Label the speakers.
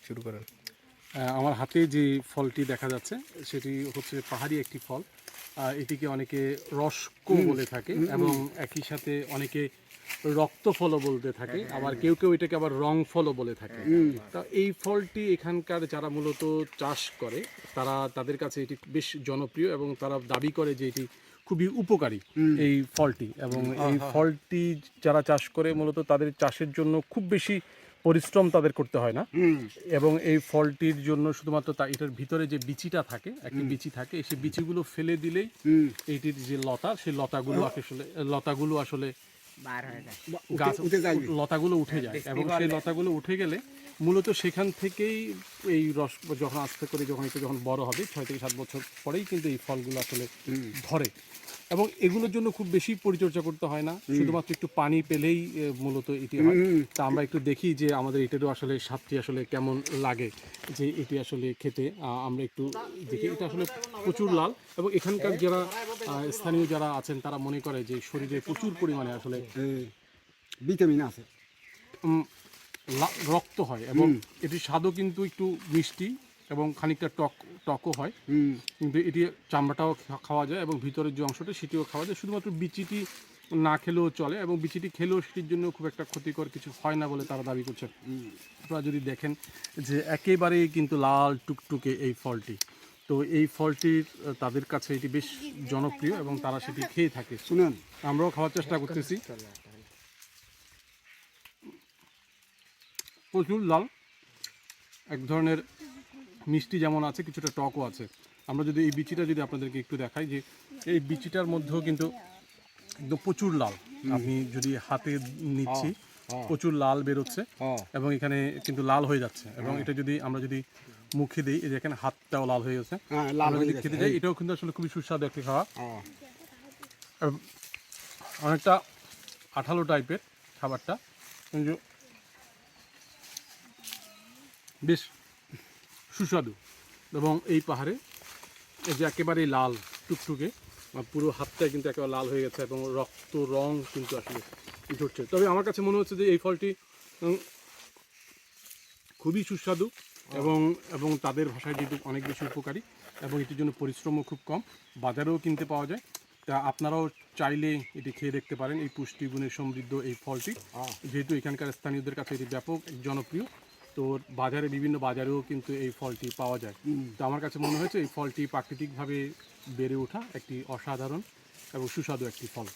Speaker 1: শুরু করেন।
Speaker 2: আমার হাতে যে ফলটি দেখা যাচ্ছে সেটি হচ্ছে পাহাড়ি একটি ফল। এটিকে অনেকে রসকো বলে থাকে এবং একই সাথে অনেকে রক্ত ফলও বলতে থাকে, আবার কেউ কেউ এটাকে আবার রং ফলও বলে থাকে। তা এই ফলটি এখানকার যারা মূলত চাষ করে তাদের কাছে এটি বেশ জনপ্রিয় এবং তারা দাবি করে যে এটি খুবই উপকারী এই ফলটি। এবং এই ফলটি যারা চাষ করে মূলত তাদের চাষের জন্য খুব বেশি পরিশ্রম তাদের করতে হয় না, এবং এই ফলটির জন্য শুধুমাত্র এটার ভিতরে যে বিচিটা থাকে, একটি বিচি থাকে, সেই বিচিগুলো ফেলে দিলেই এইটির যে লতা, সেই লতাগুলো আসলে গাছ লতাগুলো উঠে যায়, এবং সেই লতাগুলো উঠে গেলে মূলত সেখান থেকেই এই রস যখন আস্তে করে যখন বড় হবে 6 থেকে 7 বছর পরেই কিন্তু এই ফলগুলো আসলে ধরে। এবং এগুলোর জন্য খুব বেশি পরিচর্যা করতে হয় না, শুধুমাত্র একটু পানি পেলেই মূলত এটি হয়। তা আমরা একটু দেখি যে আমাদের এটারও আসলে স্বাদটি আসলে কেমন লাগে, যে এটি আসলে খেতে। আমরা একটু দেখি, এটা আসলে প্রচুর লাল, এবং এখানকার যারা স্থানীয় যারা আছেন তারা মনে করে যে শরীরে প্রচুর পরিমাণে আসলে
Speaker 3: ভিটামিন আছে,
Speaker 2: রক্ত হয়, এবং এটির স্বাদও কিন্তু একটু মিষ্টি এবং খানিকটা টকও হয়। কিন্তু এটি চামড়াটাও খাওয়া যায় এবং ভিতরের যে অংশটা সেটিও খাওয়া যায়, শুধুমাত্র বিচিটি না খেলেও চলে, এবং বিচিটি খেলেও সেটির জন্য খুব একটা ক্ষতিকর কিছু হয় না বলে তারা দাবি করছে। আপনারা যদি দেখেন যে একেবারেই কিন্তু লাল টুকটুকে এই ফলটি, তো এই ফলটির তাদের কাছে এটি বেশ জনপ্রিয় এবং তারা সেটি খেয়ে থাকে।
Speaker 3: শুনুন,
Speaker 2: আমরাও খাওয়ার চেষ্টা করতেছি। প্রচুর লাল, এক ধরনের মিষ্টি যেমন আছে, কিছুটা টকও আছে। আমরা যদি এই বিচিটা যদি আপনাদেরকে একটু দেখাই, যে এই বিচিটার মধ্যেও কিন্তু একদম প্রচুর লাল, আমি যদি হাতে নিচ্ছি প্রচুর লাল বেরোচ্ছে, এবং এখানে কিন্তু লাল হয়ে যাচ্ছে, এবং এটা যদি আমরা যদি মুখে দিই, এই যে এখানে হাতটাও লাল হয়ে গেছে, আমরা যদি খেতে যাই এটাও কিন্তু আসলে খুবই সুস্বাদু একটি খাওয়া। অনেকটা আঠালো টাইপের খাবারটা, কিন্তু বেশ সুস্বাদু। এবং এই পাহাড়ে এই যে একেবারেই লাল টুকটুকে, পুরো হাতটাই কিন্তু একেবারে লাল হয়ে গেছে, এবং রক্ত রং কিন্তু আসলে ঝরছে। তবে আমার কাছে মনে হচ্ছে যে এই ফলটি খুবই সুস্বাদু, এবং তাদের ভাষায় যেহেতু অনেক বেশি উপকারী, এবং এটির জন্য পরিশ্রমও খুব কম, বাজারেও কিনতে পাওয়া যায়। তা আপনারাও চাইলে এটি খেয়ে দেখতে পারেন, এই পুষ্টিগুণে সমৃদ্ধ এই ফলটি, যেহেতু এখানকার স্থানীয়দের কাছে এটি ব্যাপক জনপ্রিয়। তো বিভিন্ন বাজারেও কিন্তু এই ফলটি পাওয়া যায়। তো আমার কাছে মনে হয়েছে এই ফলটি প্রাকৃতিকভাবে বেড়ে ওঠা একটি অসাধারণ এবং সুস্বাদু একটি ফল।